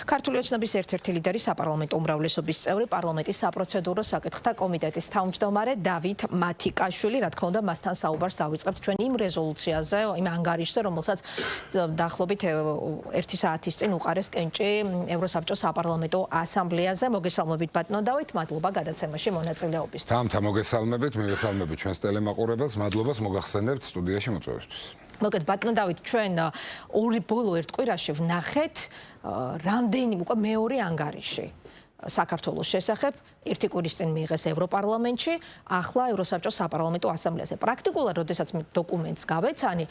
ქართული ოცნების ერთ-ერთი ლიდერი, საპარლამენტო უმრავლესობის წევრი, პარლამენტის საპროცედურო საკითხთა კომიტეტის თავმჯდომარე დავით მათიკაშვილი, რა თქმა უნდა, მასთან საუბარს დავიწყებთ ჩვენ იმ რეზოლუციაზე, იმ ანგარიშზე, რომელსაც დაახლოებით 1 საათის წინ უყარეს კენჭი ევროსაბჭოს საპარლამენტო ასამბლეაზე. მოგესალმებით ბატონო დავით, მადლობა გადაცემაში მონაწილეობისთვის. თამთა მოგესალმებით, მოგესალმებით ჩვენს ტელემაყურებელს, მადლობას მოგახსენებთ სტუდიაში მოწვევისთვის. მოგეთ ბატონო დავით, ჩვენ ორი ბოლო ერთ კვირაში ვნახეთ რამდენიმე უკვე მეორე ანგარიში საქართველოს შესახებ. ერთი კვირის წინ მიიღეს ევროპარლამენტში, ახლა ევროსაბჭოს საპარლამენტო ასამბლეაზე. პრაქტიკულად, როდესაც დოკუმენტს გავეცანი,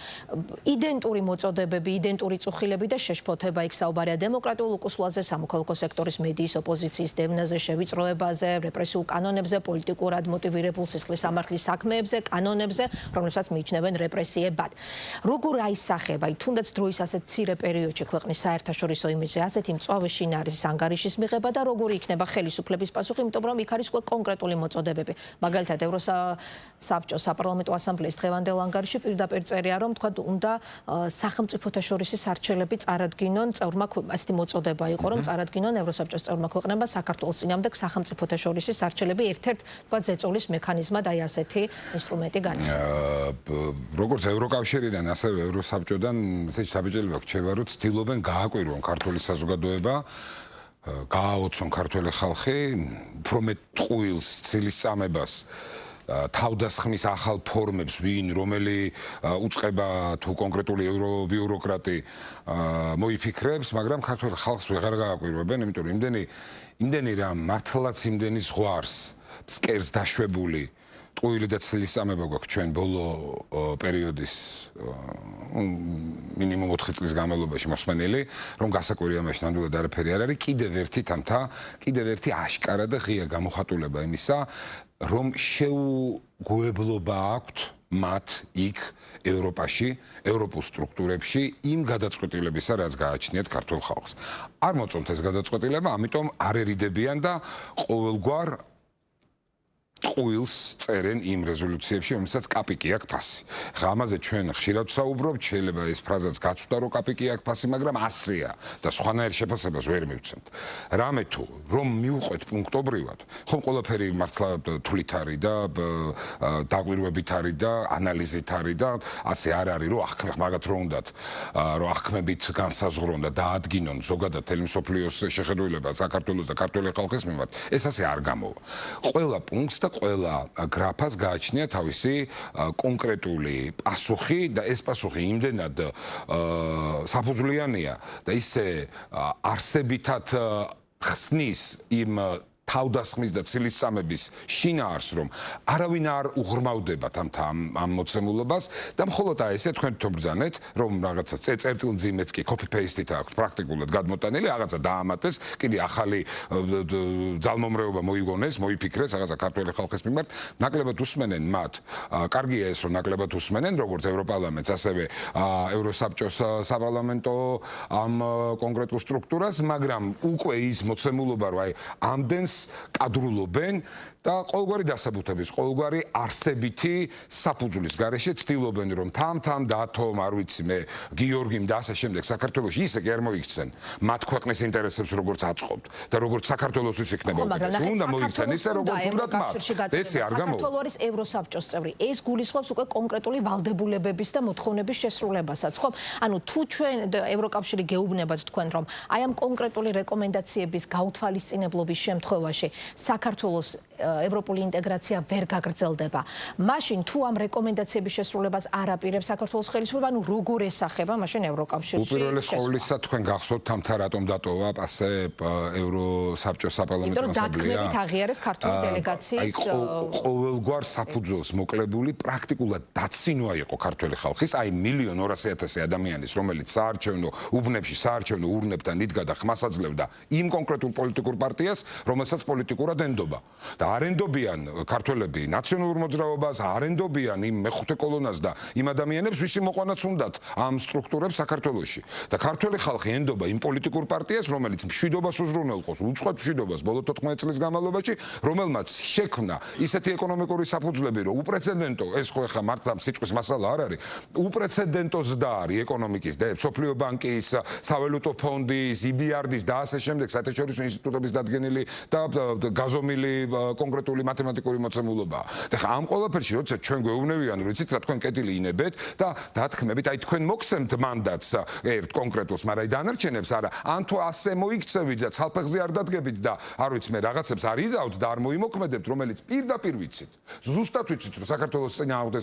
იდენტური მოწოდებები, იდენტური წუხილები და შეშფოთება იქ საუბარია დემოკრატიულ უკუსვლაზე, სამოქალაქო სექტორის მედიის ოპოზიციის დევნაზე, შევიწროებაზე, რეპრესიულ კანონებზე, პოლიტიკურად მოტივირებულ სისხლის სამართლის საქმეებზე, კანონებზე, რომლებსაც მიიჩნევენ რეპრესიებად. როგორ აისახება, თუნდაც დროის ასეთ მცირე პერიოდში ქვეყნის საერთაშორისო იმიჯზე ასეთი მწვავე შინაარსის ანგარიშის მიღება და როგორი იქნება ხელისუფლების პასუხი, იმიტომ რომ იქ არის უკვე კონკრეტული მოწოდებები. მაგალითად, ევროსაბჭოს საპარლამენტო ასამბლეის დღევანდელ ანგარიში პირდაპირ წერია, რომ თქვა უნდა სახელმწიფოთა შორისი სარჩელები წარადგინონ წევრმა ქვეყნებმა. ასეთი მოწოდება იყო, რომ წარადგინონ ევროსაბჭოს წევრმა ქვეყნებმა საქართველოს წინააღმდეგ სახელმწიფოთა შორისი სარჩელები ერთ-ერთ თქვა ზეწოლის მექანიზმად აი ასეთი ინსტრუმენტი განიშნა. როგორც ევროკავშირიდან, ასევე ევროსაბჭოდან ესეთი დაბეჭდილება რჩება, რომ ცდილობენ გააკვირვონ ქართული საზოგადოება, გააოცონ ქართველი ხალხი, უფრო მეტ ტყუილს, ცილის წამებას, თავდასხმის ახალ ფორმებს, ვინ, რომელი უწყება თუ კონკრეტული ევრობიუროკრატი მოიფიქრებს, მაგრამ ქართველ ხალხს ვეღარ გააკვირვებენ, იმიტომ რომ იმდენი რა მართლაც იმდენი ზღვარს, ფსკერს დაშვებული ტყუილი და ცილის წამება გვაქვს ჩვენ ბოლო პერიოდის მინიმუმ 4 წლის განმავლობაში მოსმენელი, რომ გასაკვირია მაშინ ნამდვილად არაფერი არ არის, კიდევ ერთი თამთა, კიდევ ერთი აშკარა და ღია გამოხატულება იმისა, რომ შეუგუებლობა აქვთ მათ იქ ევროპაში, ევროპულ სტრუქტურებში იმ გადაწყვეტილებისა, რაც გააჩნიათ ქართულ ხალხს. არ მოწონთ ეს გადაწყვეტილება, ამიტომ არ ერიდებიან და ყოველგვარ ტყუილს წერენ იმ რეზოლუციებში, რომელსაც კაპიკი აქვს ფასი. ხა ამაზე ჩვენ ხშირად ვსაუბრობთ, შეიძლება ეს ფრაზაც გაცვდა, რომ კაპიკი აქვს ფასი, მაგრამ ასეა და სხვანაირ შეფასებას ვერ მივცემთ. რამე თუ რომ მივყვეთ პუნქტობრივად, ხომ ყველაფერი მართლა თვლით არის და დაკვირვებით არის და ანალიზით არის და ასე არ არის, რომ მაგათ რო უნდათ, რომ აღქმებით განსაზღვრონ და დაადგინონ ზოგადად მთელი მსოფლიოს შეხედულება საქართველოს და ქართველი ხალხის მიმართ, ეს ასე არ გამოვა. ყველა პუნქტს ყველა გრაფას გააჩნია თავისი კონკრეტული პასუხი და ეს პასუხი იმდენად საფუძვლიანია და ისე არსებითად ხსნის იმ თავდასხმის და ცილის წამების შინაარსს, რომ არავინ არ უღრმავდება ამ მოცემულობას და მხოლოდ ესე თქვენ თვითონ ბრძანეთ, რომ რაღაცა წერტილმძიმეც კი copy-paste-ით აქვს პრაქტიკულად გადმოტანილი, რაღაცა დაამატეს, კიდე ახალი ძალმომრეობა მოიგონეს, მოიფიქრეს რაღაცა ქართველი ხალხის მიმართ, ნაკლებად უსმენენ მათ. კარგია ეს, რომ ნაკლებად უსმენენ, როგორც ევროპარლამენტს, ასევე ევროსაბჭოს საპარლამენტო ამ კონკრეტულ სტრუქტურას, მაგრამ უკვე ის მოცემულობა, რომ აი ამდენს კადრულობენ და ყოველგვარი დასაბუთების, ყოველგვარი არსებითი საფუძვლის გარეშე ცდილობენ, რომ თამ დათომ, არ ვიცი მე, გიორგიმ და ასე შემდეგ საქართველოში ისე კი არ მოიქცენ მათ ქვეყნის ინტერესებს როგორც აწყობთ და როგორც საქართველოსთვის იქნება უკეთესი. უნდა მოიქცენ ისე როგორც უნდათ მათ. ესე არ გამოვა. საქართველო არის ევროსაბჭოს წევრი. ეს გულისხმობს უკვე კონკრეტული ვალდებულებების და მოთხოვნების შესრულებასაც, ხო? ანუ თუ ჩვენ ევროკავშირი გეუბნებათ თქვენ, რომ აი ამ კონკრეტული რეკომენდაციების გაუთვალისწინებლობის შემთხვევაში საქართველოს ევროპული ინტეგრაცია ვერ გაგრძელდება. მაშინ თუ ამ რეკომენდაციების შესრულებას არ აპირებს საქართველოს ხელისუფლება, ანუ როგორ ესახება მაშინ ევროკავშირში? უპირველეს ყოვლისა თქვენ გახსოვთ თამთა რატომ დატოვა პასე ევროსაბჭოს საპარლამენტო ასამბლეა? დათქმებით აღიარეს ქართული დელეგაციის ყოველგვარ საფუძველს მოკლებული პრაქტიკულად დაცინვა იყო ქართველი ხალხის, აი 1,200,000 ადამიანის, რომელიც საარჩევნო უბნებში, საარჩევნო ურნებთან იდგა და ხმას აძლევდა იმ კონკრეტულ პოლიტიკურ პარტიას, რომელსაც რომელსაც პოლიტიკურად ენდობა. და არ ენდობიან ქართველები ნაციონალურ მოძრაობას, არ ენდობიან იმ მეხუთე კოლონას და იმ ადამიანებს, ვისი მოყვანაც უნდათ ამ სტრუქტურებს საქართველოში. და ქართველი ხალხი ენდობა იმ პოლიტიკურ პარტიას, რომელიც მშვიდობას უზრუნველყოს, უწყოთ მშვიდობას ბოლო 14 წლის განმავლობაში, რომელმაც შექმნა ისეთი ეკონომიკური საფუძვლები, რომ უპრეცედენტო, ეს ხო ახლა მართლა სიტყვის მასალა არ არის, უპრეცედენტო ზრდა არის ეკონომიკის და სოფლიო ბანკის, სავალუტო ფონდის, EBRD-ის და ასე შემდეგ საერთაშორისო ინსტიტუტების დადგენილი და გაზომილი კონკრეტული მათემატიკური მოცემულობაა. და ხა ამ ყველაფერში, როცა ჩვენ გვეუბნებიან, რომ იცით რა თქვენ კეთილი ინებეთ და დათქმებით, აი თქვენ მოგცემთ მანდატს ერთ კონკრეტულს, მაგრამ აი დანარჩენებს არა, ან თუ ასე მოიქცევით და ცალფეხზე არ დადგებით და არ ვიცი მე რაღაცებს არ იზავთ და არ მოიმოქმედებთ, რომელიც პირდაპირ ვიცით. ზუსტად ვიცით, რომ საქართველოს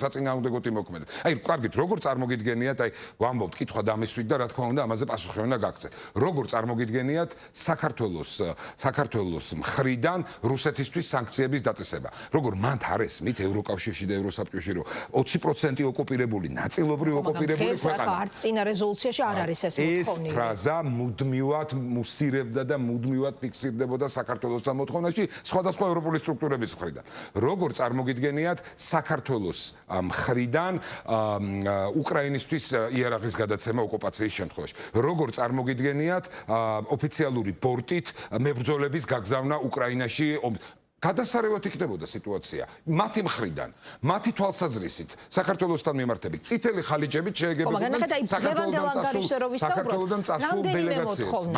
საწინააღმდეგოდ იმოქმედებს. აი, კარგით, როგორ წარმოგიდგენიათ, აი, ვამბობთ, კითხვა დამისვით და რა თქმა უნდა, ამაზე პასუხი უნდა გაგცეთ. როგორ წარმოგიდგენიათ საქართველოს მხრიდან რუსეთისთვის სანქციების დაწესება? როგორ მანდ არ ესმით ევროკავშირში და ევროსაბჭოში, რომ 20% ოკუპირებული, ნაწილობრივ ოკუპირებული ქვეყანა. არც წინა რეზოლუციაში არ არის ეს მოთხოვნილი. ეს ფრაზა მუდმივად მუსირებდა და მუდმივად ფიქსირდებოდა საქართველოსთან მოთხოვნაში სხვადასხვა ევროპული სტრუქტურების მხრიდან. როგორ წარმოგიდგენიათ საქართველოს მხრიდან უკრაინისთვის იარაღის გადაცემა ოკუპაციის შემთხვევაში? როგორ წარმოგიდგენიათ ოფიციალური ბორტით მებრძოლების გაგზავნა უკრაინაში? გადასარევად იქნებოდა სიტუაცია მათი მხრიდან, მათი თვალსაზრისით, საქართველოსთან მიმართებით, წითელი ხალიჭებით შეეგებოდნენ საქართველოსთან წასულ დელეგაციებს.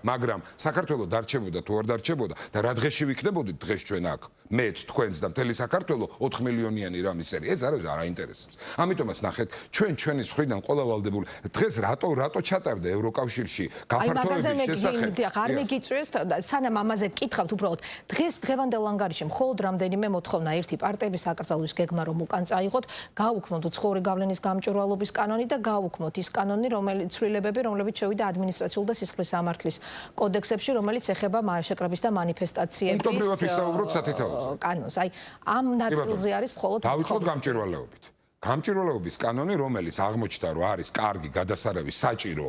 მაგრამ საქართველოს დარჩებოდა თუ არ დარჩებოდა და რა დღეში ვიქნებოდით დღეს ჩვენ აქ? მეც, თქვენც და მთელი საქართველო 4 მილიონიანი რამის სერი. ეს არ აინტერესებს. ამიტომაც ნახეთ, ჩვენი მხრიდან ყველა ვალდებული დღეს რატო ჩატარდა ევროკავშირში გაფართოების შესახებ? არ მიგიწვიეს, სანამ ამაზე გკითხავთ უბრალოდ დღეს დღევანდელ ანგარიშში მხოლოდ რამდენიმე მოთხოვნა, ერთი პარტიების აკრძალვის გეგმა რომ უკან წაიღოთ, გაუქმოთ უცხოური გავლენის გამჭვირვალობის კანონი და გაუქმოთ ის კანონი, ცვლილებები, რომლებიც შევიდა ადმინისტრაციულ და სისხლის სამართლის კოდექსებში, რომელიც ეხება შეკრების და მანიფესტაციების კანონს. აი, ამ ნაწილზე არის მხოლოდ დავიწყოთ გამჭვირვალეობით. გამჭვირვალეობის კანონი, რომელიც აღმოჩნდა, რომ არის კარგი გადასარევი საჭირო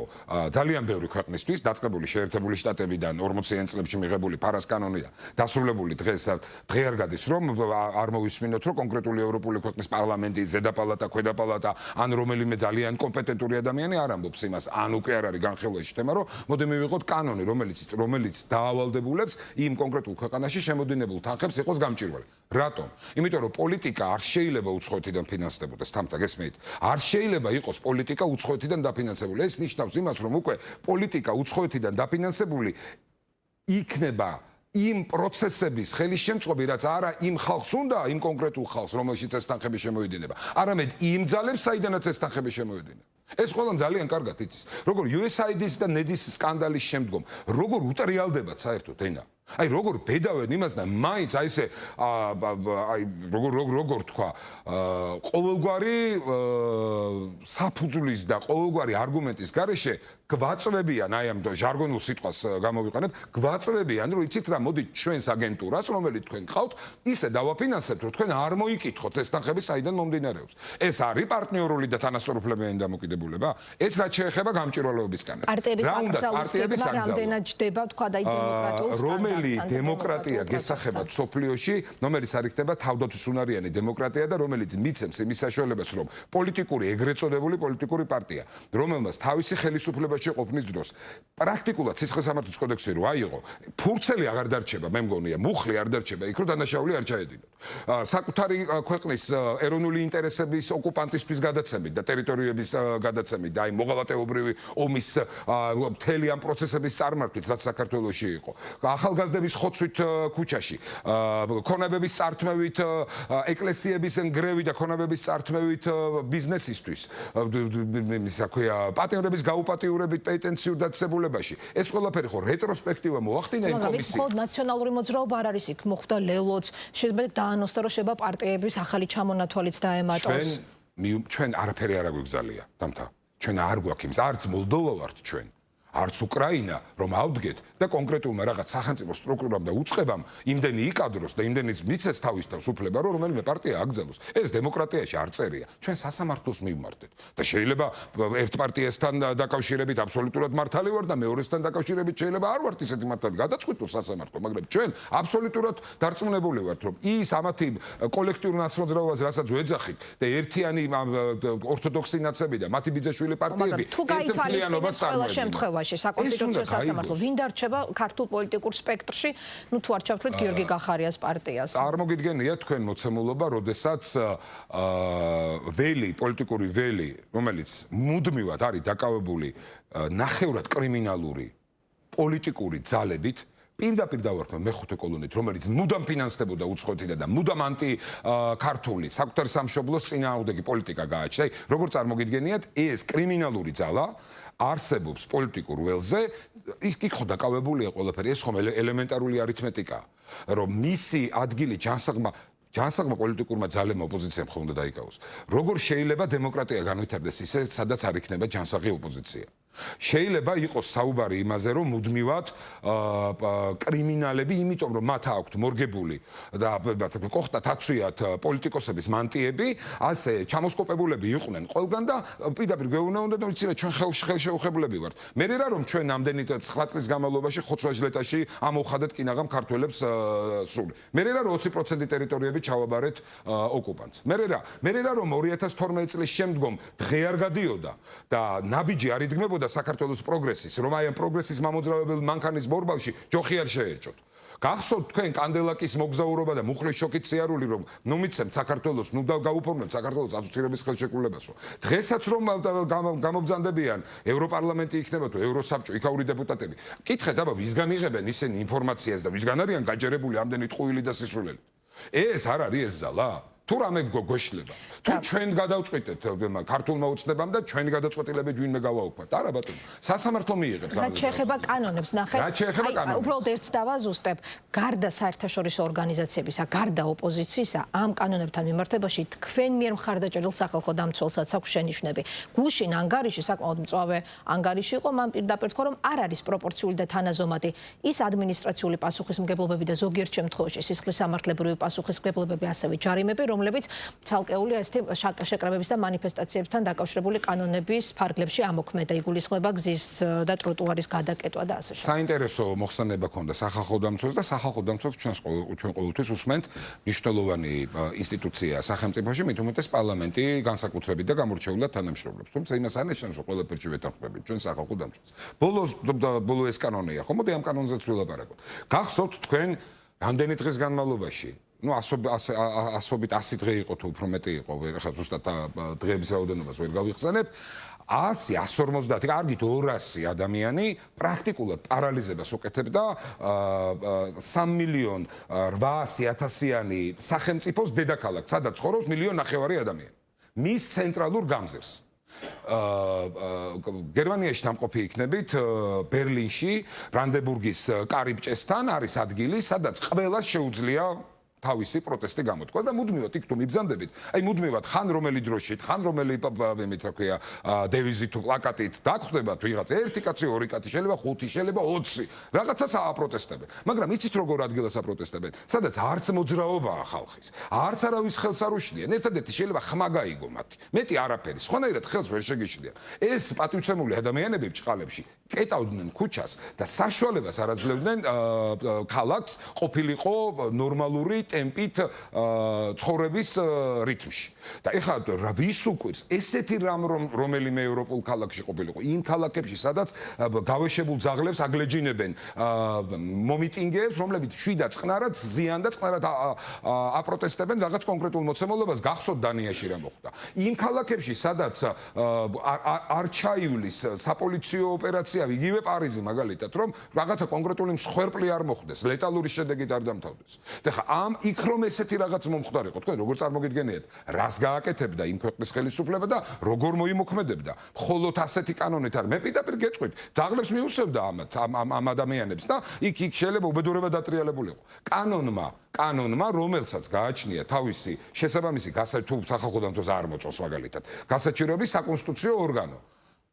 ძალიან ბევრი ქვეყნისთვის, დაწყებული შეერთებული შტატებიდან 40-იან წლებში მიღებული ფარას კანონიდან, დასრულებული დღეს დღე არ გადის, რომ არ მოვისმინოთ, რომ კონკრეტული ევროპული ქვეყნის პარლამენტი, ზედაპალატა, ქვედაპალატა, ან რომელიმე ძალიან კომპეტენტური ადამიანი არ ამბობს იმას, ან უკვე არ არის განხილვაში თემა, რომ მოდი მივიღოთ კანონი, რომელიც დაავალდებულებს იმ კონკრეტულ ქვეყანაში შემოდინებულ თანხებს იყოს გამჭვირვალე. რატომ? იმიტომ რომ პოლიტიკა არ შეიძლება უცხოეთიდან ფინანსდებოდეს. თამთა გესმით? არ შეიძლება იყოს პოლიტიკა უცხოეთიდან დაფინანსებული. ეს ნიშნავს იმას, რომ უკვე პოლიტიკა უცხოეთიდან დაფინანსებული იქნება იმ პროცესების ხელისშემწყობი, რაც არა იმ ხალხს უნდა, იმ კონკრეტულ ხალხს, რომელშიც ეს თანხები შემოედინება, არამედ იმ ძალებს, საიდანაც ეს თანხები შემოედინება. ეს ყველამ ძალიან კარგად იცის. როგორ USAID-ის და NED-ის სკანდალის შემდგომ, როგორ უტრიალდებათ საერთოდ ენა. აი როგორ ბედავენ იმას და მაინც აი ესე აი როგორ თქვა ყოველგვარი საფუძვლის და ყოველგვარი არგუმენტის გარეშე გვაწვევიან აი ამ ჟარგონულ სიტყვას გამოვიყენებ გვაწვევიან რომ იცით რა მოდით ჩვენს აგენტურას რომელიც თქვენ გყავთ ისე დავაფინანსებთ რომ თქვენ არ მოიკითხოთ ეს თანხები საიდან მომდინარეობს ეს არის პარტნიორული და თანასწორუფლებიანი დამოკიდებულება ეს რაც შეეხება გამჭვირვალეობის კანონს პარტიების აკრძალვის რამდენად ჯდება თქვა და დემოკრატიულ რომელი დემოკრატია გესახებათ სოფლიოში რომელიც არ იქნება თავდაცვის უნარიანი დემოკრატია და რომელიც მიცემს იმის საშუალებას რომ პოლიტიკური ეგრეთ წოდებული პოლიტიკური პარტია რომელმაც თავისი ხელისუფლებაში ყოფნის დროს პრაქტიკულად სისხლისამართლის კოდექსი რო აიღო ფურცელი აღარ დარჩება მე მგონია მუხლი არ დარჩება იქ რომ დანაშაული არ ჩაედინოთ საკუთარი ქვეყნის ეროვნული ინტერესების ოკუპანტისთვის გადაცემით და ტერიტორიების გადაცემით და აი მოღალატეობრივი ომის მთელი ამ პროცესების წარმართვით რაც საქართველოში იყო ახალგაზრდების ხოცვით ქუჩაში ქონებების წართმევით ეკლესიების ნგრევი და ქონებების წართმევით ბიზნესისთვის ისა ქვია პატიმრების გაუპატიურებით პეტენციურ დაწესებულებაში ეს ყველაფერი ხო რეტროსპექტივა მოახდინა იმ კომისიამ ხო ნაციონალური მოძრაობა არ არის იქ მოხდა ლელოც შეიძლება დაანონსდა რომ შეიძლება პარტიების ახალი ჩამონათვალიც დაემატოს ჩვენ არაფერი არ აგვიგზალია დამთა ჩვენ არ გვაქვს იმის არც მოლდოვა ვართ ჩვენ არც უკრაინა რომ ავდგეთ და კონკრეტულმა რაღაც სახელმწიფო სტრუქტურამ და უწყებამ იმდენი იკადროს და იმდენი მიცეს თავის თავს უფლება რომ რომელიმე პარტია აგზავნოს. ეს დემოკრატიაში არ წერია. ჩვენ სასამართლოს მივმართეთ და შეიძლება ერთ პარტიასთან დაკავშირებით აბსოლუტურად მართალი ვარ და მეორესთან დაკავშირებით შეიძლება არ ვართ ისეთი მართალი. გადაწყვიტოს სასამართლო, მაგრამ ჩვენ აბსოლუტურად დარწმუნებული ვართ რომ ის ამათი კოლექტიურ ნაცნობრაობას რასაც ვეძახით და ერთიანი ორთოდოქსი ნაცები და მათი ბიძაშვილი პარტიები ერთმლიანობას წარმოადგენენ. საკონსტიტუციო სასამართლო ვინ დარჩება ქართულ პოლიტიკურ სპექტრში, ნუ თუ არ ჩავთვლით გიორგი გახარიას პარტიას. წარმოგიდგენია თქვენ მოცემულობა, როდესაც ველი, პოლიტიკური ველი, რომელიც მუდმივად არის დაკავებული ნახევრად კრიმინალური პოლიტიკური ძალებით, პირდაპირ დავარქმევ მეხუთე კოლონით, რომელიც მუდამ ფინანსდებოდა უცხოეთიდან და მუდამ ანტი-ქართული საკუთარ სამშობლოს წინააღმდეგი პოლიტიკა გააჩნდა. როგორ წარმოგიდგენიათ, ეს კრიმინალური ძალა არსებობს პოლიტიკურ ველზე, ის კი ხო დაკავებულია ყველაფერი, ეს ხომ ელემენტარული არითმეტიკაა, რომ მისი ადგილი ჯანსაღმა პოლიტიკურმა ძალებმა ოპოზიციამ ხომ უნდა დაიკავოს. როგორ შეიძლება დემოკრატია განვითარდეს ისე, სადაც არ იქნება ჯანსაღი ოპოზიცია? შეიძლება იყოს საუბარი იმაზე, რომ მუდმივად კრიმინალები, იმიტომ რომ მათ აქვთ მორგებული და კოხტა თაცვიათ პოლიტიკოსების მანტიები, ასე ჩამოსკოპებულები იყვნენ ყველგან და პირდაპირ გვეუბნებოდნენ, რომ იცი რა ჩვენ ხელშეუხებლები ვართ. მე რა რომ ჩვენ ამდენი 9 წლის განმავლობაში ხოცვაჟლეტაში ამოვხადეთ კინაღამ ქართველებს სული. მე რა რომ 20% ტერიტორიები ჩავაბარეთ ოკუპანტს. მე რა რომ 2012 წლის შემდგომ დღე არ გადიოდა და ნაბიჯი არ იდგმებოდა საქართველოს პროგრესის, რომ აი ამ პროგრესის მამოძრავებელ მანქანის ბორბალში ჯოხი არ შეეჭოთ. გახსოვთ თქვენ კანდელაკის მოგზაურობა და მუხლის შოკით სიარული, რომ ნუ მიცემთ საქართველოს, ნუ გავუფორმებთ საქართველოს ასოცირების ხელშეკრულებასო. დღესაც რომ გამობრძანდებიან ევროპარლამენტი იქნება თუ ევროსაბჭო, იქაური დეპუტატები. კითხეთ, აბა ვისგან იღებენ ისინი ინფორმაციას და ვისგან არიან გაჯერებული ამდენი ტყუილი და სისულელი. ეს არ არის ეს ზალა? თუ რამე გვეშლება. თუ ჩვენ გადავწყვიტეთ ქართულმა უცნებამ და ჩვენი გადაწყვეტილებით ვინმე გავაუქმებთ. არა ბატონო, სასამართლო მიიღებს ამას. რაც შეეხება კანონებს, ნახეთ. უბრალოდ ერთს დავაზუსტებ, გარდა საერთაშორისო ორგანიზაციებისა, გარდა ოპოზიციისა, ამ კანონებთან მიმართებაში თქვენ მიერ მხარდაჭერილ სახალხო დამცველსაც აქვს შენიშვნები. გუშინ ანგარიში საკმაოდ მწვავე ანგარიში იყო, მან პირდაპირ თქვა, რომ არ არის პროპორციული და თანაზომადი ის ადმინისტრაციული პასუხისმგებლობები და ზოგიერთ შემთხვევაში სისხლის სამართლებრივი პასუხისმგებლობები, ასევე ჯარიმები, რომლებიც ცალკეულია ესეთი შეკრებების და მანიფესტაციებთან დაკავშირებული კანონების ფარგლებში ამოქმედა, იგულისხმება გზის და ტროტუარის გადაკეტვა და ასე შემდეგ. საინტერესო მოხსენება ქონდა სახალხო დამცველს და სახალხო დამცველს ჩვენ ყოველთვის უსმენთ მნიშვნელოვანი ინსტიტუცია სახელმწიფოში, მით უმეტეს პარლამენტი განსაკუთრებით და გამორჩეულად თანამშრომლობს. თუმცა იმას არ ნიშნავს, რომ ყველაფერში ვეთანხმებით ჩვენ სახალხო დამცველს. ბოლო ეს კანონია, ხო? მოდი ამ კანონზეც ვილაპარაკოთ. გახსოვთ თქვენ რამდენი დღის განმავლობაში ну ასობით 100 დღე იყო თუ უფრო მეტი იყო, ხა ზუსტად დღეების რაოდენობას ვერ გავიხსენებ. 100, 150, კარგით 200 ადამიანი პრაქტიკულად პარალიზებას უკეთებდა 3.800.000-იანი სახელმწიფოს დედაქალაქს, სადაც ცხოვრობს 1.5 მილიონი ადამიანი. მის ცენტრალურ გამზირს. გერმანიაში დამყოფი იქნებით ბერლინში, ბრანდენბურგის კარიბჭესთან არის ადგილი, სადაც ყველას შეუძლია თავისი პროტესტი გამოთქვა და მუდმივად იქ თუ მიბრძანდებით, აი მუდმივად ხან რომელი დროშით, ხან რომელი იმით რა ქვია დევიზით თუ პლაკატით დაგხვდებათ ვიღაც ერთი კაცი, ორი კაცი, შეიძლება 5, შეიძლება 20, რაღაცას აპროტესტებენ. მაგრამ იცით როგორ ადგილას აპროტესტებენ? სადაც არც მოძრაობაა ხალხის, არც არავის ხელს არ უშლიან. ერთადერთი შეიძლება ხმა გაიგო მათი. მეტი არაფერი, სხვანაირად ხელს ვერ შეგიშლიან. ეს პატივცემული ადამიანები ბჭყალებში კეტავდნენ ქუჩას და საშუალებას არ აძლევდნენ ქალაქს ყოფილიყო ნორმალური ტემპით ცხოვრების რითმში. და ეხლა რა ვის უკვირს ესეთი რამ რომელიმე ევროპულ ქალაქში ყოფილიყო, იმ ქალაქებში სადაც გავეშებულ ძაღლებს აგლეჯინებენ მომიტინგეებს, რომლებიც შვიდად წყნარად ზიან და წყნარად აპროტესტებენ რაღაც კონკრეტულ მოცემულობას. გახსოვთ დანიაში რა მოხდა. იმ ქალაქებში სადაც არ ჩაივლის საპოლიციო ოპერაცია, იგივე პარიზი მაგალითად, რომ რაღაცა კონკრეტული მსხვერპლი არ მოხდეს, ლეტალური შედეგით არ დამთავრდეს. და ხა იქ რომ ესეთი რაღაც მომხდარიყო, თქვენ როგორ წარმოგიდგენიათ, რას გააკეთებდა იმ ქვეყნის ხელისუფლება და როგორ მოიმოქმედებდა? მხოლოდ ასეთი კანონით არ. მე პირდაპირ გეტყვით, დაღლებს მიუსევდა ამ ადამიანებს და იქ შეიძლება უბედურება დატრიალებულიყო. კანონმა, რომელსაც გააჩნია თავისი შესაბამისი თუ სახალხო დამცველს არ მოწოს მაგალითად, გასაჩივრების საკონსტიტუციო ორგანო.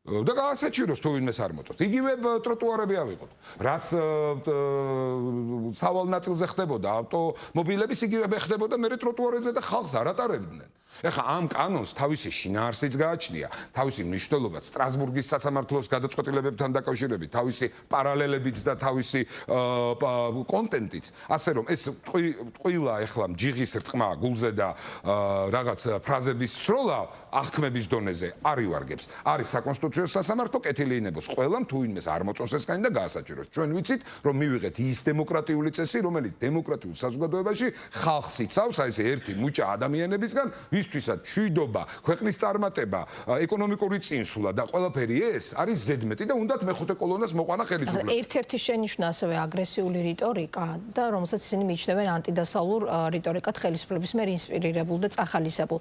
და გაასაჩიროს თუ ვინმეს არ მოწონს. იგივე ტროტუარები ავიღოთ. რაც სავალ ნაწილზე ხდებოდა ავტომობილების, იგივე ხდებოდა მე ტროტუარებზე და ხალხს არ ატარებდნენ. ეხლა ამ კანონს თავისი შინაარსიც გააჩნია, თავისი მნიშვნელობაც სტრასბურგის სასამართლოს გადაწყვეტილებებთან დაკავშირებით, თავისი პარალელებიც და თავისი კონტენტიც, ასე რომ ეს ტყუილა ეხლა ჯიღის რტყმა გულზე და რაღაც ფრაზების სროლა აღქმების დონეზე არ ივარგებს. არის საკონსტიტუციო სასამართლო, კეთილი ინებოს ყველამ, თუ ვინმეს არ მოწონს ეს კანი და გაასაჭიროს. ჩვენ ვიცით, რომ მივიღეთ ის დემოკრატიული წესი, რომელიც დემოკრატიულ საზოგადოებაში ხალხს იცავს, აი ესე ერთი მუჭა ადამიანებისგან, ვისთვისაც მშვიდობა, ქვეყნის წარმატება, ეკონომიკური წინსვლა და ყველაფერი ეს არის ზედმეტი და უნდათ მეხუთე კოლონას მოყვანა ხელისუფლება. ერთ-ერთი შენიშვნა ასევე აგრესიული რიტორიკა და რომელსაც ისინი მიიჩნევენ ანტიდასავლურ რიტორიკად ხელისუფლების მიერ ინსპირირებულ და წახალისებულ.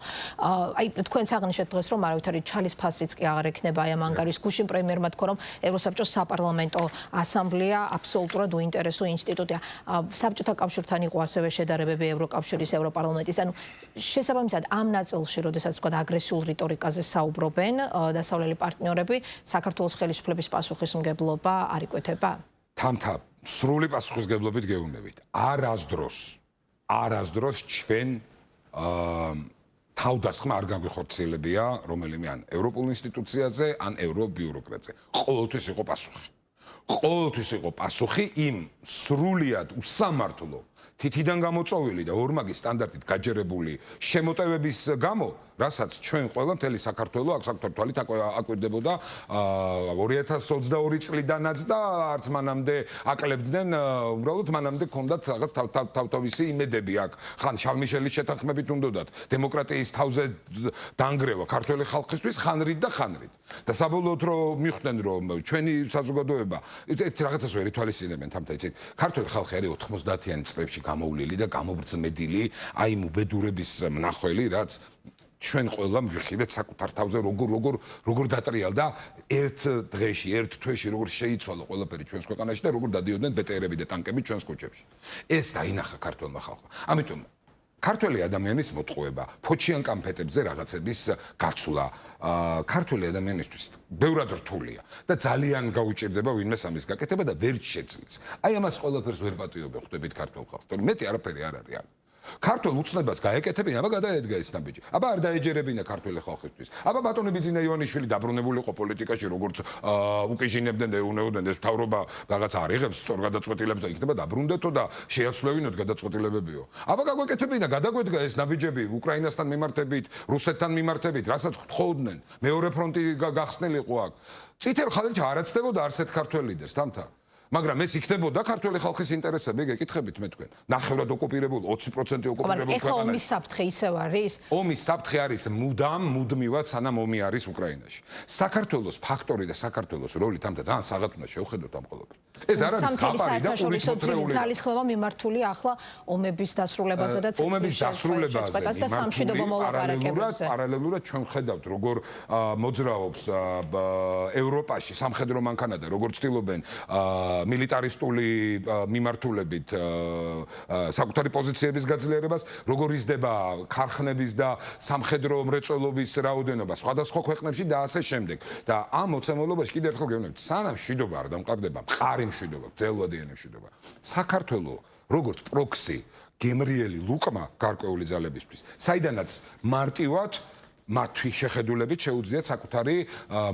აი თქვენც აღნიშნეთ დღეს რომ არავითარი ჩალის ფასიც კი აღარ ექნება აი ამ ანგარის გუშინ პრემიერმა თქვა რომ ევროსაბჭოს საპარლამენტო ასამბლეა აბსოლუტურად უინტერესო ინსტიტუტია. საბჭოთა კავშირთან იყო ასევე შედარებები ევროკავშირის, ევროპარლამენტის, ანუ შესაბამისად ამ ნაწილში, როდესაც თქვა აგრესიულ რიტორიკაზე საუბრობენ დასავლელი პარტნიორები, საქართველოს ხელისუფლების პასუხისმგებლობა არ იკვეთება? თამთა სრული პასუხისმგებლობით გეუბნებით. არასდროს ჩვენ თავდასხმა არ გაგვიხორციელებია რომელიმე ან ევროპულ ინსტიტუციაზე, ან ევრობიუროკრატზე. ყოველთვის იყო პასუხი. ყოველთვის იყო პასუხი იმ სრულიად უსამართლო თითიდან გამოწვეული და ორმაგი სტანდარტით გაჯერებული შემოტევების გამო, რასაც ჩვენ ყველა მთელი საქართველო აქ საკუთართვალით აკვირდებოდა 2022 წლიდანაც და არც მანამდე აკლებდნენ, უბრალოდ მანამდე ჰქონდათ რაღაც თავთავისი იმედები აქ. ხან შავმიშელის შეთანხმებით უნდათ დემოკრატიის თავზე დანგრევა ქართველი ხალხისთვის ხანრით და ხანრით. და საბოლოოდ რომ მიხვდნენ რომ ჩვენი საზოგადოება ეს რაღაცას ვერ ითვალისწინებენ თამთა იცით. ქართველი ხალხი არის 90-იან წლებში გამოვლილი და გამობრძმედილი აი იმ უბედურების მნახველი, რაც ჩვენ ყველა მივიხილეთ საკუთარ თავზე როგორ დატრიალდა ერთ დღეში, ერთ თვეში როგორ შეიცვალა ყველაფერი ჩვენს ქვეყანაში და როგორ დადიოდნენ ბეტერები და ტანკები ჩვენს ქუჩებში. ეს დაინახა ქართველმა ხალხმა. ამიტომ ქართველი ადამიანის მოტყუება, ფოჩიან კამფეტებზე რაღაცების გაცვლა, ქართველი ადამიანისთვის ბევრად რთულია და ძალიან გაუჭირდება ვინმე ამის გაკეთება და ვერ შეძლებს. აი ამას ყველაფერს ვერ პატიობენ ხვდებით ქართველ ხალხს, თორემ მეტი არაფერი არ არის. ქართულ უცნებას გაეკეთებინა, აბა გადაედგა ეს ნაბიჯი. აბა არ დაეჯერებინა ქართველი ხალხისთვის. აბა ბატონი ბიძინა ივანიშვილი დაბრუნებული იყო პოლიტიკაში, როგორც უკეჟინებდნენ და ეუნეოდნენ ეს მთავრობა რაღაც არ იღებს სწორ გადაწყვეტილებს და იქნება დაბრუნდეთო და შეაცვლევინოთ გადაწყვეტილებებიო. აბა გაგვეკეთებინა, გადაგვედგა ეს ნაბიჯები უკრაინასთან მიმართებით, რუსეთთან მიმართებით, რასაც გთხოვდნენ. მეორე ფრონტი გახსნილიყო აქ. წითელ ხალხი არ აცდებოდა არსეთ ქართველ ლიდერს, თამთა. მაგრამ ეს იქნებოდა ქართველი ხალხის ინტერესები, გეკითხებით მე თქვენ. ნახევრად ოკუპირებულ, 20% ოკუპირებულ ქვეყანაში. ეხლა ომის საფრთხე ისევ არის? ომის საფრთხე არის მუდმივად, სანამ ომი არის უკრაინაში. საქართველოს ფაქტორი და საქართველოს როლი თამთა ძალიან საღათ უნდა შევხედოთ ამ ყველაფერს. ეს არ არის ხაპარი და პურის მოწრეული. ძალისხმევა მიმართულია ახლა ომების დასრულებაზე და ომების დასრულებაზე და სამშვიდობო მოლაპარაკებებზე. პარალელურად ჩვენ ვხედავთ როგორ მოძრაობს ევროპაში სამხედრო მანქანადა, როგორ ცდილობენ მილიტარისტული მიმართულებით საკუთარი პოზიციების გაძლიერებას, როგორ იზრდება ქარხნების და სამხედრო მრეწველობის რაოდენობა სხვადასხვა ქვეყნებში და ასე შემდეგ. და ამ მოცემულობაში კიდევ ერთხელ გეუბნებით, სანამ მშვიდობა არ დამყარდება, მყარი მშვიდობა, ძელვადიანი მშვიდობა, საქართველო როგორც პროქსი, გემრიელი ლუყმა გარკვეული ძალებისთვის, საიდანაც მარტივად მათი შეხედულებით შეუძლიათ საკუთარი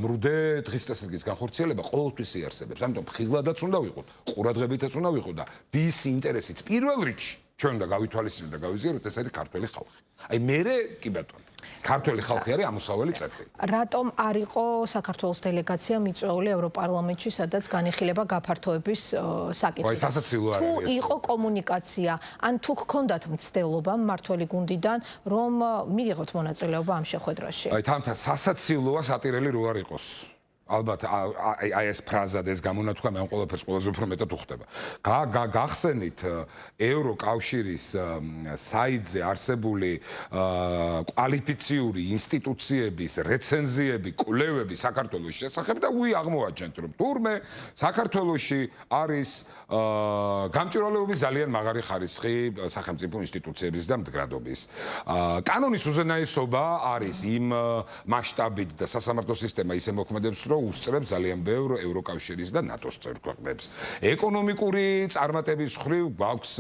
მრუდე დღის წესრიგის განხორციელება ყოველთვის იარსებებს. ამიტომ ხიზლადაც უნდა ვიყოთ, ყურადღებითაც უნდა ვიყოთ და ვის ინტერესიც პირველ რიგში ჩვენ უნდა გავითვალისწინოთ და გავიზიაროთ, ეს არის ქართველი ხალხი. აი მერე კი ბატონო, ქართველი ხალხი არის ამოსავალი წერტილი. რატომ არ იყო საქართველოს დელეგაცია მიწვეული ევროპარლამენტში, სადაც განიხილება გაფართოების საკითხი? აი სასაცილო არის. თუ იყო კომუნიკაცია, ან თუ გქონდათ მცდელობა მმართველი გუნდიდან, რომ მიიღოთ მონაწილეობა ამ შეხვედრაში? აი თამთა სასაცილოა სატირელი რო არ იყოს. ალბათ აი ეს ფრაზად ეს გამონათქვა მე ამ ყველაფერს ყველაზე უფრო მეტად უხდება. გახსენით ევროკავშირის საიტზე არსებული კვალიფიციური ინსტიტუციების რეცენზიები, კვლევები საქართველოს შესახებ და აღმოაჩენთ რომ თურმე საქართველოში არის გამჭვირვალეობის ძალიან მაღალი ხარისხი სახელმწიფო ინსტიტუციების და მდგრადობის. კანონის უზენაესობა არის იმ მასშტაბით და სასამართლო სისტემა ისე მოქმედებს რომ რომ უსწრებს ძალიან ბევრ ევროკავშირის და ნატოს წევრ ქვეყნებს. ეკონომიკური წარმატების მხრივ გვაქვს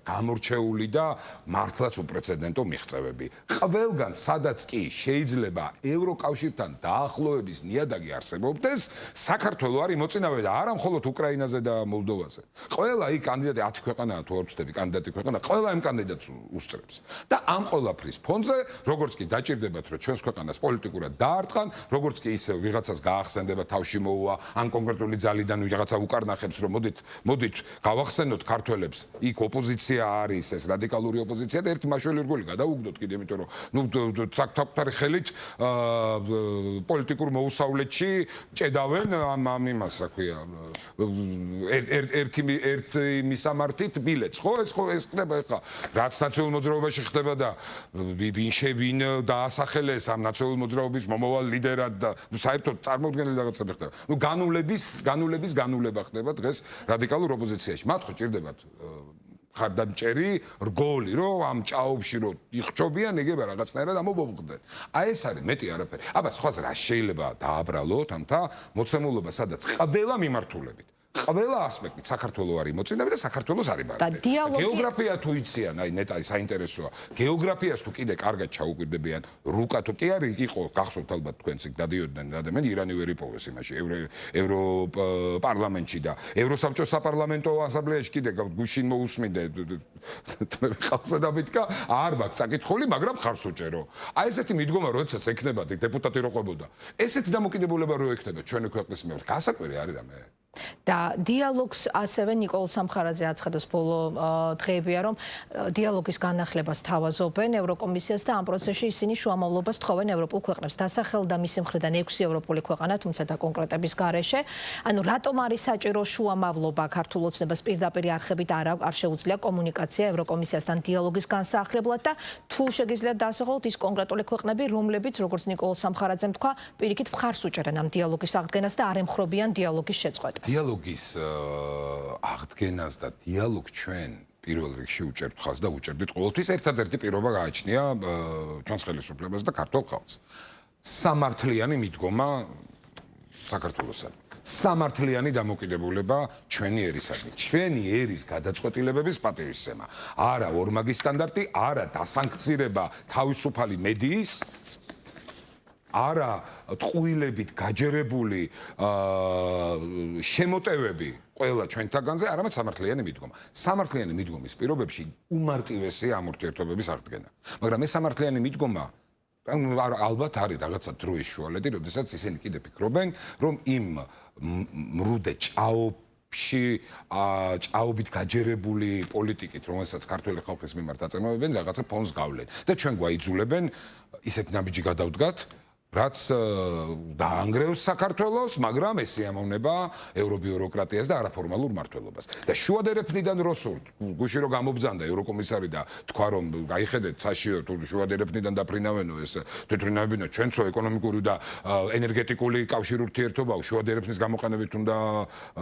გამორჩეული და მართლაც უპრეცედენტო მიღწევები. ყველგან სადაც კი შეიძლება ევროკავშირთან დაახლოების ნიადაგი არსებობდეს, საქართველო არის მოწინავე და არა მხოლოდ უკრაინაზე და მოლდოვაზე. ყველა იქ კანდიდატი 10 ქვეყანაა თუ არ ვწდები კანდიდატი ქვეყანა, ყველა იმ კანდიდატს უსწრებს. და ამ ყველაფრის ფონზე, როგორც კი დაჭირდებათ, რომ ჩვენს ქვეყანას პოლიტიკურად დაარტყან, როგორც კი ისე ვიღაცას გაახსენდება თავში მოუვა, ან კონკრეტული ძალიდან ვიღაცა უკარნახებს, რომ მოდით გავახსენოთ ქართველებს, იქ ოპოზიცია არის, ეს რადიკალური ოპოზიცია და ერთი მაშველი რგოლი გადაუგდოთ კიდე, იმიტომ რომ თაკთარი ხელით პოლიტიკურ მოუსავლეთში ჭედავენ ამ იმას, რა ქვია, ერთი მისამართით ბილეთს, ხო, ეს ხდება ახლა, რაც ნაციონალურ მოძრაობაში ხდება და ვინ დაასახელეს ამ ნაციონალურ მოძრაობის მომავალ ლიდერად და საერთოდ წარმოუდგენელი რაღაცები ხდება. განულების განულება ხდება დღეს რადიკალურ ოპოზიციაში. მათ ხო ჭირდებათ ხარდამჭერი რგოლი, რომ ამ ჭაობში რომ იხჭობიან, იგება რაღაცნაირად ამობობდნენ. აი ეს არის მეტი არაფერი. აბა სხვაზე რა შეიძლება დააბრალოთ ამთა მოცემულობა, სადაც ყველა მიმართულებით ყველა ასპექტით საქართველოს არის მოწინავე და საქართველოს არის ბარდერი. გეოგრაფია თუ იციან, აი ნეტარი საინტერესოა. გეოგრაფიას თუ კიდე კარგად ჩაუკვირდებიან, რუკა თუ კი არის, იყო გახსოვთ ალბათ თქვენც იქ დადიოდნენ ადამიანი ირანი ვერ იპოვეს იმაში ევროპარლამენტში და ევროსაბჭოს საპარლამენტო ასამბლეაში კიდე გუშინ მოусმინდე ხალხსა დამიტკა, არ მაქვს საკითხული, მაგრამ ხარს უჭერო. აი ესეთი მიდგომა როდესაც ექნებათ დეპუტატი რო ყვებოდა. ესეთი დამოკიდებულება რო ექნება ჩვენი ქვეყნის მიერ, გასაკვირი არის რამე. და დიალოგს ასევე ნიკოლ სამხარაძე აცხადებს ბოლო დღეებია, რომ დიალოგის განახლებას თავაზობენ ევროკომისიას და ამ პროცესში ისინი შუამავლობას თხოვენ ევროპულ ქვეყნებს. დასახელდა მისი მხრიდან 6 ევროპული ქვეყანა, თუმცა და კონკრეტების გარეშე. ანუ რატომ არის საჭირო შუამავლობა ქართულ ოცნებას პირდაპირ არხებით არ შეუძლია კომუნიკაცია ევროკომისიასთან დიალოგის განსახლებლად და თუ შეგიძლიათ დასახელოთ ის კონკრეტული ქვეყნები, რომლებიც როგორც ნიკოლ სამხარაძემ თქვა, პირიქით მხარს უჭერენ ამ დიალოგის აღდგენას და არ ემხრობიან დიალოგის შეწყვეტას. დიალოგის აღდგენას და დიალოგ ჩვენ პირველ რიგში უჭერთ ხალხს და უჭერდით ყოველთვის ერთადერთი პირობა გააჩნია ჩვენს ხელისუფლებას და ქართულ ხალხს. სამართლიანი მიდგომა საქართველოსთან. სამართლიანი დამოკიდებულება ჩვენი ერისადმი. ჩვენი ერის გადაწყვეტილებების პატივისცემა. არა ორმაგი სტანდარტი, არა დასანქცირება თავისუფალი მედიის არა ტყუილებით გაჯერებული შემოტევები ყველა ჩვენთაგანზე, არამედ სამართლიანი მიდგომა. სამართლიანი მიდგომის პირობებში უმარტივესია ამ ურთიერთობების აღდგენა. მაგრამ ეს სამართლიანი მიდგომა ალბათ არის რაღაცა დროის შუალედი, როდესაც ისინი კიდე ფიქრობენ, რომ იმ მრუდე ჭაობით გაჯერებული პოლიტიკით, რომელსაც ქართული ხალხის მიმართ აწარმოებენ, რაღაცა ფონს გავლენ და ჩვენ გვაიძულებენ ისეთ ნაბიჯი გადავდგათ, რაც დაანგრევს საქართველოს, მაგრამ ეს ეამოვნება ევრობიუროკრატიას და არაფორმალურ მმართველობას. და შუადერეფნიდან როსურთ, გუში რომ გამობძანდა ევროკომისარი და თქვა რომ გაიხედეთ საშიო თუ შუადერეფნიდან დაფრინავენო ეს თვითრინავებინო ჩვენცო ეკონომიკური და ენერგეტიკული კავშირი ურთიერთობა შუადერეფნის გამოყენებით უნდა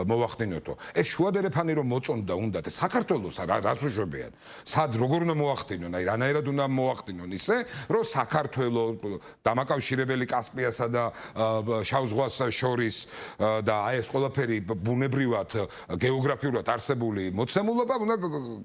მოვახდინოთო. ეს შუადერეფანი რომ მოწონდა უნდა და საქართველოს რას უშვებიან? სად როგორ უნდა მოახდინონ? აი რანაირად უნდა მოახდინონ ისე, რომ საქართველოს დამაკავშირებელი კასპიასა და შავ ზღვას შორის და აი ეს ყველაფერი ბუნებრივად გეოგრაფიულად არსებული მოცემულობა უნდა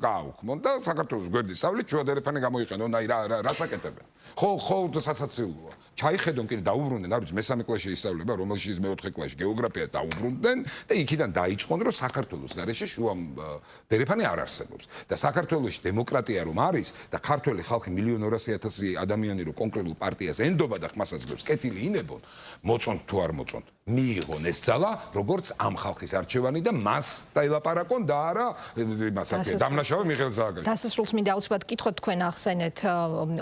გააუქმონ და საქართველოს გვერდის სავლით შუადერეფანი გამოიყენონ. აი რა საკეთებენ? ხო სასაცილოა. ჩაიხედონ კიდე დაუბრუნდნენ, არ ვიცი მესამე კლასში ისწავლება, რომელშიც მეოთხე კლასში გეოგრაფია დაუბრუნდნენ და იქიდან დაიწყონ, რომ საქართველოს გარეშე შუადერეფანი არ არსებობს. და საქართველოში დემოკრატია რომ არის და ქართველი ხალხი 1,200,000 ადამიანი რომ კონკრეტულ პარტიას ენდობა და ხმას აძლევს, კეთილი ინებონ, მოწონთ თუ არ მოწონთ. მიიღონ ეს ძალა, როგორც ამ ხალხის არჩევანი და მას დაილაპარაკონ და არა იმასაკე დამნაშავე მიხეილ სააკაშვილი. დასასრულს მინდა აუცილებლად გკითხოთ, თქვენ ახსენეთ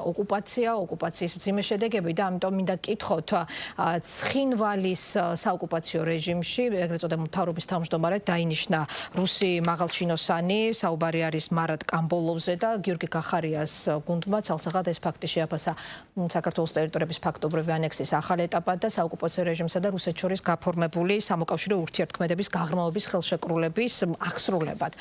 ოკუპაციის მძიმე შედეგები და ამიტომ მინდა გკითხოთ ცხინვალის საოკუპაციო რეჟიმში, ეგრეთ წოდებულ მთავრობის თავმჯდომარედ დაინიშნა რუსი მაღალჩინოსანი, საუბარი არის მარად კამბოლოვზე და გიორგი კახარიას გუნდმა ცალსახად ეს ფაქტი შეაფასა საქართველოს ტერიტორიების ფაქტობრივი ანექსის ახალ ეტაპად და საოკუპაციო რეჟიმსა და რუსეთს შორის შორის გაფორმებული სამოკავშირო ურთიერთქმედების გაღრმავების ხელშეკრულების აღსრულებად.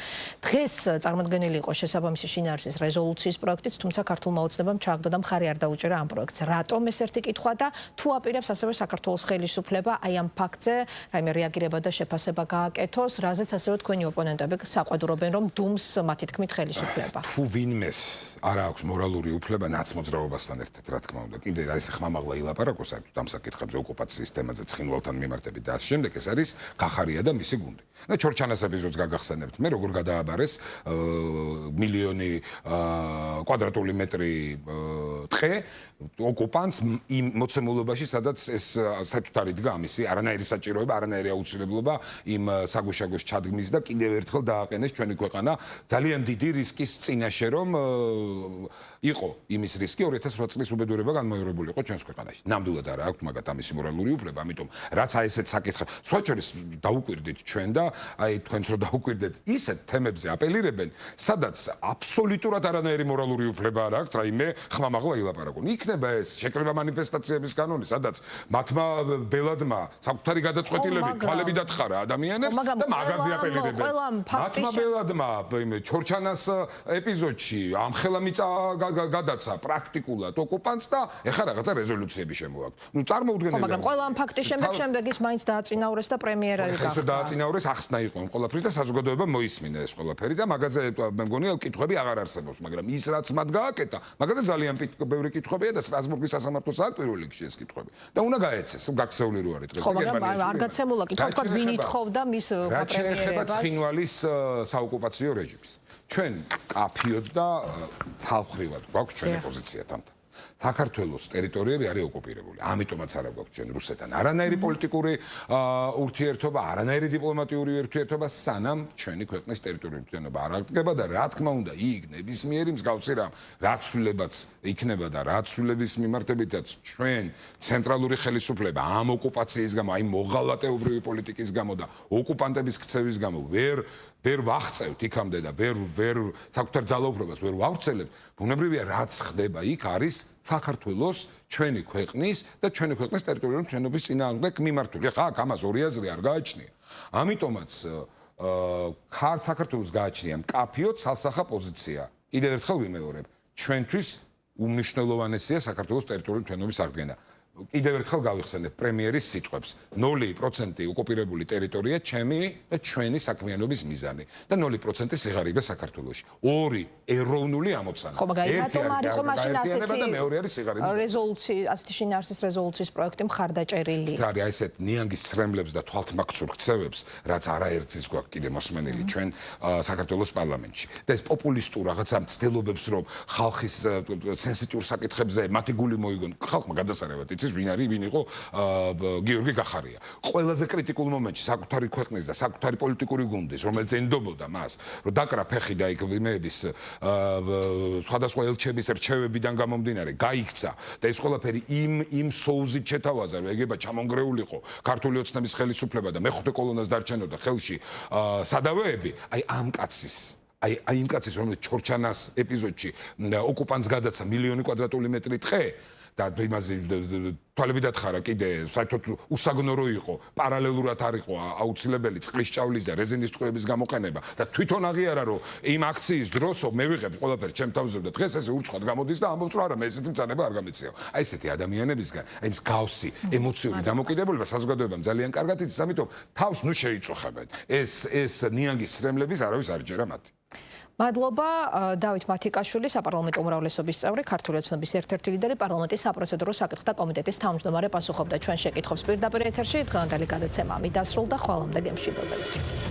დღეს წარმოდგენილი იყო შესაბამისი შინაარსის რეზოლუციის პროექტიც, თუმცა ქართულმა ოცნებამ ჩააგდო და მხარი არ დაუჭერა ამ პროექტს. რატომ ეს ერთი კითხვა და თუ აპირებს ასევე საქართველოს ხელისუფლება აი ამ ფაქტზე რაიმე რეაგირება და შეფასება გააკეთოს, რაზეც ასევე თქვენი ოპონენტები საყვედურობენ, რომ დუმს მათი თქმით ხელისუფლება. თუ ვინმეს არ აქვს მორალური უფლება ნაცმოძრაობასთან ერთად, რა თქმა უნდა, კიდე ეს ხმამაღლა ილაპარაკოს საერთოდ ამ საკითხებზე, ოკუპაციის თემაზე, ცხინვალთან მიმართებით და ამ შემდეგ ეს არის გახარია და მისი გუნდი. და ჩორჩანას ეპიზოდს გაგახსენებთ, მე როგორ გადააბარეს მილიონი კვადრატული მეტრი ტყე ოკუპანტს იმ მოცემულობაში, სადაც ეს საერთოდ არ იდგა ამისი არანაირი საჭიროება, არანაირი აუცილებლობა იმ საგუშაგოს ჩადგმის და კიდევ ერთხელ დააყენეს ჩვენი ქვეყანა ძალიან დიდი რისკის წინაშე, რომ იყო იმის რისკი 2008 წლის უბედურება განმეორებული იყო ჩვენს ქვეყანაში. ნამდვილად არ აქვს მაგათ ამისი მორალური უფლება, ამიტომ რაც აი ესეთ საკითხი სხვაჩორის დაუკვირდით ჩვენ და აი თქვენც რო დაუკვირდეთ ისეთ თემებზე აპელირებენ, სადაც აბსოლუტურად არანაირი მორალური უფლება არ აქვს, რაიმე ხმამაღლა ილაპარაკონ. იქნება ეს შეკრება манифестაციების კანონი, სადაც მათმა ბელადმა საკუთარი გადაწყვეტილებით თვალები დათხარა ადამიანებს და მაღაზი აპელირებენ. მათმა ბელადმა ჩორჩანას ეპიზოდში ამხელა მიწა გადაცა პრაქტიკულად ოკუპანტს და ეხლა რაღაცა რეზოლუციები შემოაქვთ. ნუ წარმოუდგენელი. მაგრამ ყველა ამ ფაქტის შემდეგ ის მაინც დააწინაურეს და პრემიერა გახდა. ეს დააწინაურეს, ახსნა იყო ამ ყველაფრის და საზოგადოება მოისმინა ეს ყველაფერი და მაგაზე მე მგონია კითხვები აღარ არსებობს, მაგრამ ის რაც მათ გააკეთა, მაგაზე ძალიან ბევრი კითხვებია და სტრასბურგის სასამართლოს აქვს პირველ რიგში ეს კითხვები. და უნდა გაეცეს, გაქცეული რო არის დღეს. ხო, მაგრამ არ გაცემულა კითხვა, თქვა ვინ ითხოვდა მის პრემიერებას. რაც შეეხება ცხინვალის საოკუპაციო რეჟიმს. ჩვენ კაფიოდ და ცალხრივად გვაქვს ჩვენი პოზიცია თამთა. საქართველოს ტერიტორიები არის ოკუპირებული. ამიტომაც არა გვაქვს ჩვენ რუსეთთან არანაირი პოლიტიკური ურთიერთობა, არანაირი დიპლომატიური ურთიერთობა, სანამ ჩვენი ქვეყნის ტერიტორიული მთლიანობა არ აღდგება და რა თქმა უნდა, იქ ნებისმიერი მსგავსი რამ რაცვლებაც იქნება და რაცვლების მიმართებითაც ჩვენ ცენტრალური ხელისუფლება ამ ოკუპაციის გამო, აი მოღალატეობრივი პოლიტიკის გამო და ოკუპანტების ქცევის გამო ვერ ვახცევთ იქამდე და ვერ საკუთარ ძალაუფლებას ვერ ვავრცელებთ, ბუნებრივია რაც ხდება იქ არის საქართველოს ჩვენი ქვეყნის და ჩვენი ქვეყნის ტერიტორიული მთლიანობის წინააღმდეგ მიმართული. ხა აქ ამას ორი აზრი არ გააჩნია. ამიტომაც საქართველოს გააჩნია მკაფიო ცალსახა პოზიცია. კიდევ ერთხელ ვიმეორებ, ჩვენთვის უმნიშვნელოვანესია საქართველოს ტერიტორიული მთლიანობის აღდგენა. კიდევ ერთხელ გავიხსენებ პრემიერის სიტყვებს. 0% ოკუპირებული ტერიტორია ჩემი და ჩვენი საქმიანობის მიზანი და 0% სიღარიბე საქართველოში. ორი ეროვნული ამოცანა. ხო, მაგრამ რატომ არ იყო მაშინ ასეთი და მეორე არის სიღარიბე რეზოლუცია, ასეთი შინაარსის რეზოლუციის პროექტი მხარდაჭერილი? არის ესეთ ნიანგის ცრემლებს და თვალთმაქცურ ქცევებს, რაც არაერთის გვაქვს კიდე მოსმენილი ჩვენ საქართველოს პარლამენტში. და ეს პოპულისტურ რაღაცა მცდელობებს, რომ ხალხის სენსიტიურ საკითხებზე მათი გული მოიგონ, ხალხმა გადასარევად იცის ვინ არის, ვინ იყო გიორგი გახარია. ყველაზე კრიტიკულ მომენტში საკუთარი ქვეყნის და საკუთარი პოლიტიკური გუნდის, რომელიც ენდობოდა მას, რომ დაკრა ფეხი და იქ იმეების სხვადასხვა ელჩების რჩევებიდან გამომდინარე, გაიქცა და ეს ყველაფერი იმ სოუზით შეთავაზა, რომ ეგება ჩამონგრეულიყო ქართული ოცნების ხელისუფლება და მეხუთე კოლონას დარჩენოდა ხელში სადავეები, აი ამ კაცის იმ კაცის, რომელიც ჩორჩანას ეპიზოდში ოკუპანტს გადაცა მილიონი კვადრატული მეტრი ტყე და იმაზე თვალები დათხარა კიდე საერთოდ უსაგნო რო იყო, პარალელურად არ იყო აუცილებელი წყლის ჭავლის და რეზინის ტყუების გამოყენება და თვითონ აღიარა რომ იმ აქციის დროსო მე ვიღებ ყველაფერი ჩემ თავზე და დღეს ესე ურცხვად გამოდის და ამბობს რომ არა მე ესეთი მცანება არ გამეციო. აი ესეთი ადამიანებისგან აი მსგავსი ემოციური დამოკიდებულება საზოგადოებამ ძალიან კარგად იცის, ამიტომ თავს ნუ შეიწუხებენ. ეს ნიანგის სრემლების არავის არ ჯერა მათი. მადლობა დავით მათიკაშვილი, საპარლამენტო უმრავლესობის წევრი, ქართული ოცნების ერთ-ერთი ლიდერი, პარლამენტის საპროცედურო საკითხთა კომიტეტის თავმჯდომარე, პასუხობდა ჩვენ შეკითხვებს პირდაპირ ეთერში. დღევანდელი გადაცემა ამით დასრულდა. ხვალამდე გემშვიდობებით.